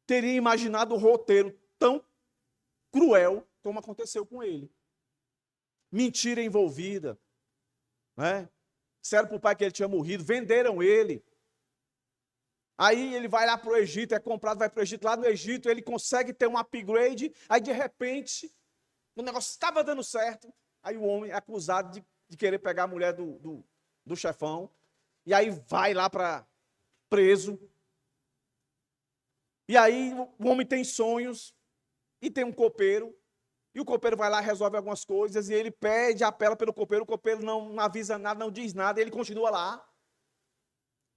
teria imaginado o roteiro tão cruel como aconteceu com ele. Mentira envolvida, né? Disseram para o pai que ele tinha morrido, venderam ele. Aí ele vai lá para o Egito, é comprado, vai para o Egito. Lá no Egito ele consegue ter um upgrade. Aí de repente, o negócio estava dando certo. Aí o homem é acusado de querer pegar a mulher do chefão. E aí vai lá para preso. E aí o homem tem sonhos e tem um copeiro. E o copeiro vai lá, resolve algumas coisas. E ele pede, apela pelo copeiro. O copeiro não avisa nada, não diz nada. E ele continua lá.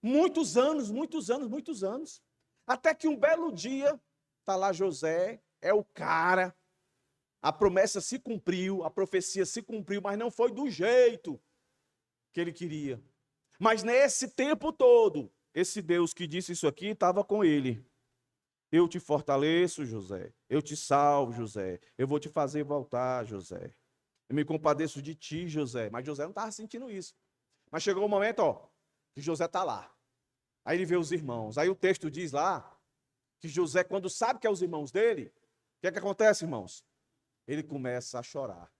Muitos anos, muitos anos, muitos anos. Até que um belo dia, está lá José, é o cara. A promessa se cumpriu, a profecia se cumpriu, mas não foi do jeito que ele queria. Mas nesse tempo todo, esse Deus que disse isso aqui estava com ele. Eu te fortaleço, José. Eu te salvo, José. Eu vou te fazer voltar, José. Eu me compadeço de ti, José. Mas José não estava sentindo isso. Mas chegou o momento, que José está lá. Aí ele vê os irmãos. Aí o texto diz lá que José, quando sabe que é os irmãos dele, o que é que acontece, irmãos? Ele começa a chorar.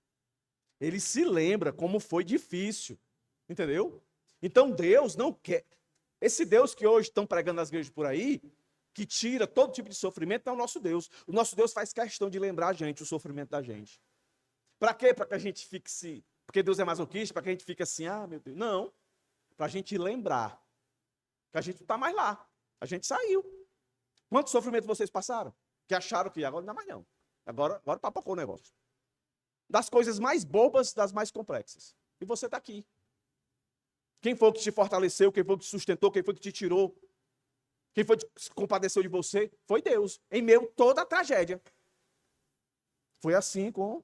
Ele se lembra como foi difícil. Entendeu? Então Deus não quer. Esse Deus que hoje estão pregando nas igrejas por aí, que tira todo tipo de sofrimento, não é o nosso Deus. O nosso Deus faz questão de lembrar a gente o sofrimento da gente. Para quê? Para que a gente fique se... Porque Deus é masoquista, para que a gente fique assim, meu Deus. Não. Para a gente lembrar que a gente não está mais lá. A gente saiu. Quanto sofrimento vocês passaram? Que acharam que agora não dá mais não. Agora papocou o negócio. Das coisas mais bobas, das mais complexas. E você está aqui. Quem foi que te fortaleceu? Quem foi que te sustentou? Quem foi que te tirou? Quem foi que se compadeceu de você? Foi Deus. Em meio a toda a tragédia. Foi assim com...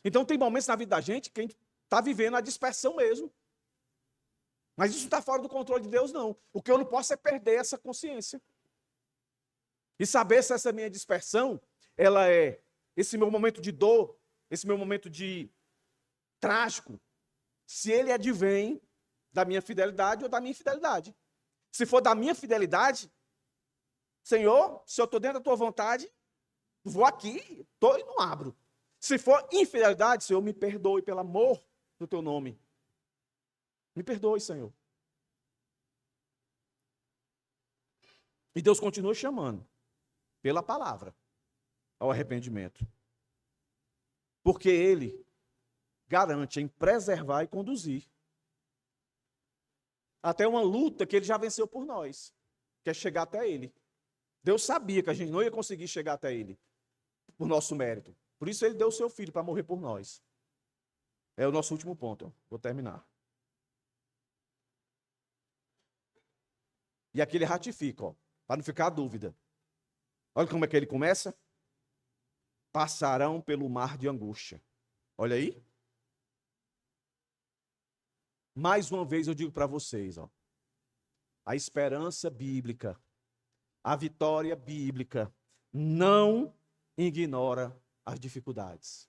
Então tem momentos na vida da gente que a gente está vivendo a dispersão mesmo. Mas isso não está fora do controle de Deus, não. O que eu não posso é perder essa consciência. E saber se essa minha dispersão, ela é esse meu momento de dor, esse meu momento de trágico, se ele advém da minha fidelidade ou da minha infidelidade. Se for da minha fidelidade, Senhor, se eu estou dentro da tua vontade, vou aqui, estou e não abro. Se for infidelidade, Senhor, me perdoe pelo amor do teu nome. Me perdoe, Senhor. E Deus continua chamando, pela palavra, ao arrependimento. Porque Ele garante em preservar e conduzir. Até uma luta que Ele já venceu por nós, que é chegar até Ele. Deus sabia que a gente não ia conseguir chegar até Ele, por nosso mérito. Por isso Ele deu o seu Filho para morrer por nós. É o nosso último ponto, vou terminar. E aqui ele ratifica, para não ficar a dúvida. Olha como é que ele começa. Passarão pelo mar de angústia. Olha aí. Mais uma vez eu digo para vocês, a esperança bíblica, a vitória bíblica, não ignora as dificuldades.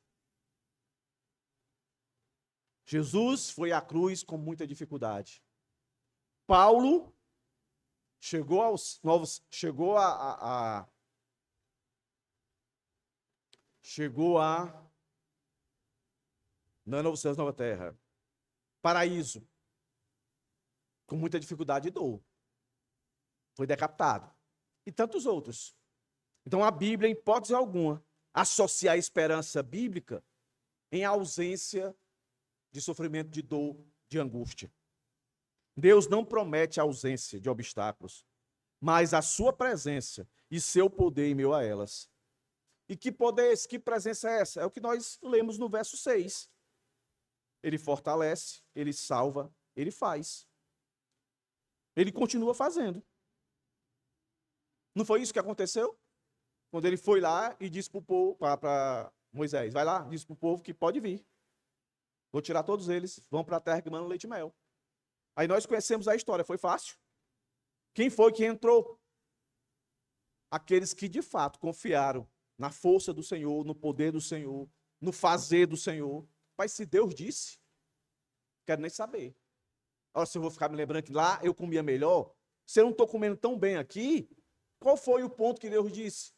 Jesus foi à cruz com muita dificuldade. Paulo chegou aos novos, chegou a não é novo céu, nova terra, paraíso, com muita dificuldade e dor. Foi decapitado. E tantos outros. Então a Bíblia, em hipótese alguma, associa a esperança bíblica em ausência de sofrimento, de dor, de angústia. Deus não promete a ausência de obstáculos, mas a sua presença e seu poder em meio a elas. E que poder, que presença é essa? É o que nós lemos no verso 6. Ele fortalece, ele salva, ele faz. Ele continua fazendo. Não foi isso que aconteceu? Quando ele foi lá e disse para o povo, para Moisés, vai lá, disse para o povo que pode vir. Vou tirar todos eles, vão para a terra que manda leite e mel. Aí nós conhecemos a história, foi fácil. Quem foi que entrou? Aqueles que de fato confiaram na força do Senhor, no poder do Senhor, no fazer do Senhor. Mas se Deus disse, quero nem saber. Ora, se eu vou ficar me lembrando que lá eu comia melhor, se eu não estou comendo tão bem aqui, qual foi o ponto que Deus disse?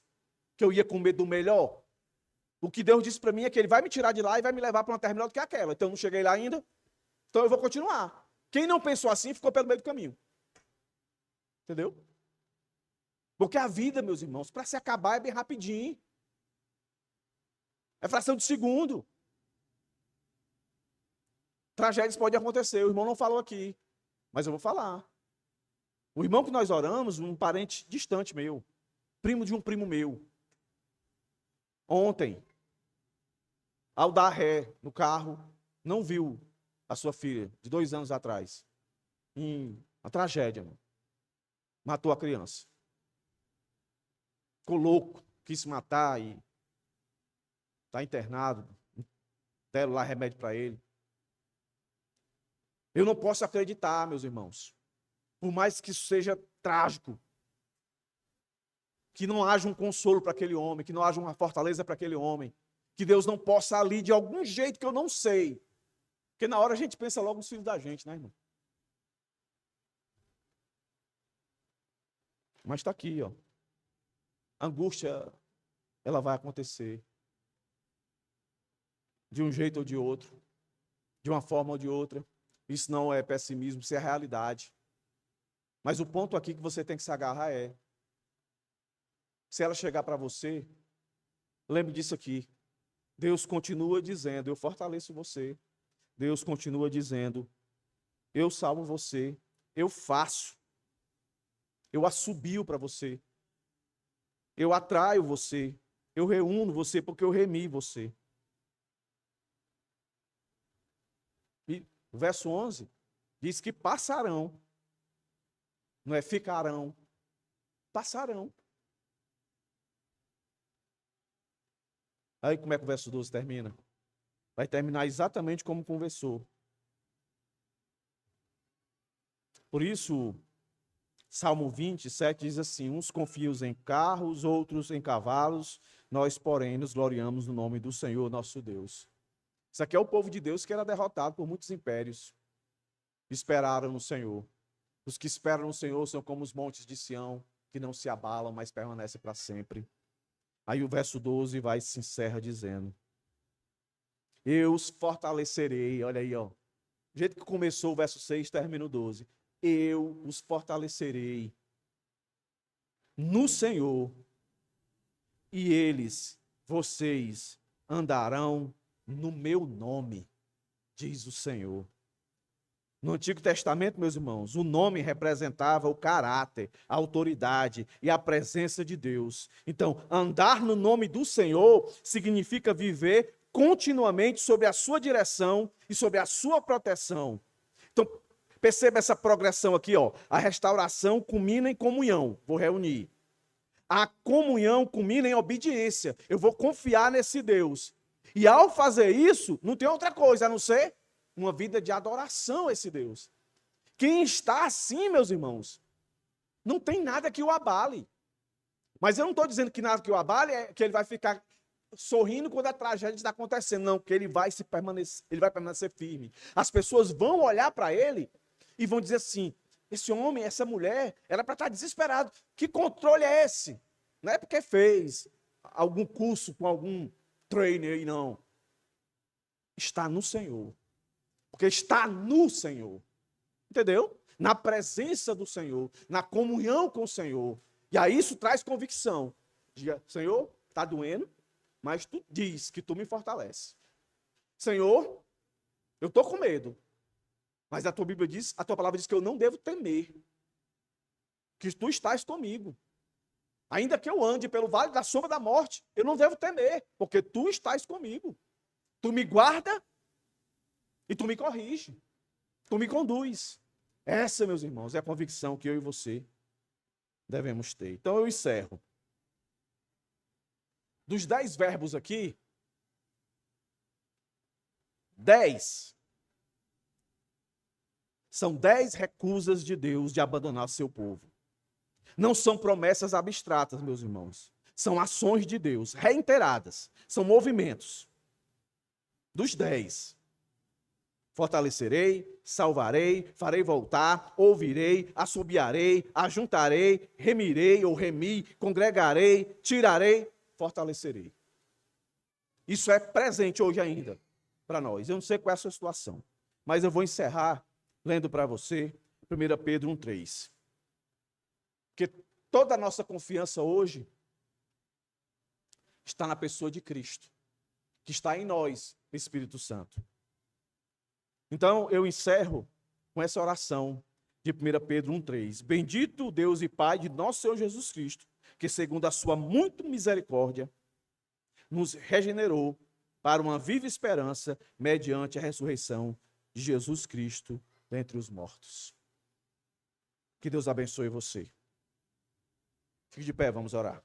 Que eu ia comer do melhor? O que Deus disse para mim é que Ele vai me tirar de lá e vai me levar para uma terra melhor do que aquela. Então eu não cheguei lá ainda, então eu vou continuar. Quem não pensou assim ficou pelo meio do caminho. Entendeu? Porque a vida, meus irmãos, para se acabar é bem rapidinho. É fração de segundo. Tragédias podem acontecer. O irmão não falou aqui, mas eu vou falar. O irmão que nós oramos, um parente distante meu, primo de um primo meu, ontem, ao dar ré no carro, não viu a sua filha, de 2 anos atrás. Uma tragédia, mano. Matou a criança. Ficou louco, quis se matar e está internado. Deram lá remédio para ele. Eu não posso acreditar, meus irmãos, por mais que isso seja trágico, que não haja um consolo para aquele homem, que não haja uma fortaleza para aquele homem, que Deus não possa ali de algum jeito que eu não sei. Porque na hora a gente pensa logo nos filhos da gente, né, irmão? Mas está aqui, ó. A angústia, ela vai acontecer. De um jeito ou de outro. De uma forma ou de outra. Isso não é pessimismo, isso é realidade. Mas o ponto aqui que você tem que se agarrar é: se ela chegar para você, lembre disso aqui. Deus continua dizendo: eu fortaleço você. Deus continua dizendo: eu salvo você. Eu faço. Eu assobio para você. Eu atraio você. Eu reúno você porque eu remi você. E o verso 11 diz que passarão. Não é ficarão. Passarão. Aí como é que o verso 12 termina? Vai terminar exatamente como conversou. Por isso, Salmo 27 diz assim: uns confiam em carros, outros em cavalos, nós, porém, nos gloriamos no nome do Senhor nosso Deus. Isso aqui é o povo de Deus que era derrotado por muitos impérios. Esperaram no Senhor. Os que esperam no Senhor são como os montes de Sião, que não se abalam, mas permanecem para sempre. Aí o verso 12 vai se encerra dizendo: eu os fortalecerei. Olha aí, ó. Do jeito que começou o verso 6, termina o 12. Eu os fortalecerei no Senhor, e eles, vocês, andarão no meu nome, diz o Senhor. No Antigo Testamento, meus irmãos, o nome representava o caráter, a autoridade e a presença de Deus. Então, andar no nome do Senhor significa viver continuamente sob a sua direção e sob a sua proteção. Então, perceba essa progressão aqui, ó. A restauração culmina em comunhão. Vou reunir. A comunhão culmina em obediência. Eu vou confiar nesse Deus. E ao fazer isso, não tem outra coisa a não ser uma vida de adoração a esse Deus. Quem está assim, meus irmãos, não tem nada que o abale. Mas eu não estou dizendo que nada que o abale é que ele vai ficar sorrindo quando a tragédia está acontecendo. Não, que ele vai permanecer firme. As pessoas vão olhar para ele e vão dizer assim: esse homem, essa mulher, era para estar desesperado. Que controle é esse? Não é porque fez algum curso com algum trainer aí, não. Está no Senhor. Porque está no Senhor. Entendeu? Na presença do Senhor, na comunhão com o Senhor. E aí isso traz convicção. Diga: Senhor, está doendo, mas tu diz que tu me fortalece. Senhor, eu estou com medo, mas a tua Bíblia diz, a tua palavra diz que eu não devo temer, que tu estás comigo. Ainda que eu ande pelo vale da sombra da morte, eu não devo temer, porque tu estás comigo. Tu me guarda e tu me corrige. Tu me conduz. Essa, meus irmãos, é a convicção que eu e você devemos ter. Então eu encerro. Dos 10 verbos aqui, 10 são 10 recusas de Deus de abandonar seu povo. Não são promessas abstratas, meus irmãos. São ações de Deus, reiteradas. São movimentos. Dos 10, fortalecerei, salvarei, farei voltar, ouvirei, assobiarei, ajuntarei, remirei ou remi, congregarei, tirarei, fortalecerei. Isso é presente hoje ainda para nós. Eu não sei qual é a sua situação, mas eu vou encerrar lendo para você 1 Pedro 1,3. Porque toda a nossa confiança hoje está na pessoa de Cristo, que está em nós, o Espírito Santo. Então, eu encerro com essa oração de 1 Pedro 1,3. Bendito o Deus e Pai de nosso Senhor Jesus Cristo, que segundo a sua muita misericórdia, nos regenerou para uma viva esperança mediante a ressurreição de Jesus Cristo dentre os mortos. Que Deus abençoe você. Fique de pé, vamos orar.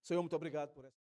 Senhor, muito obrigado por essa.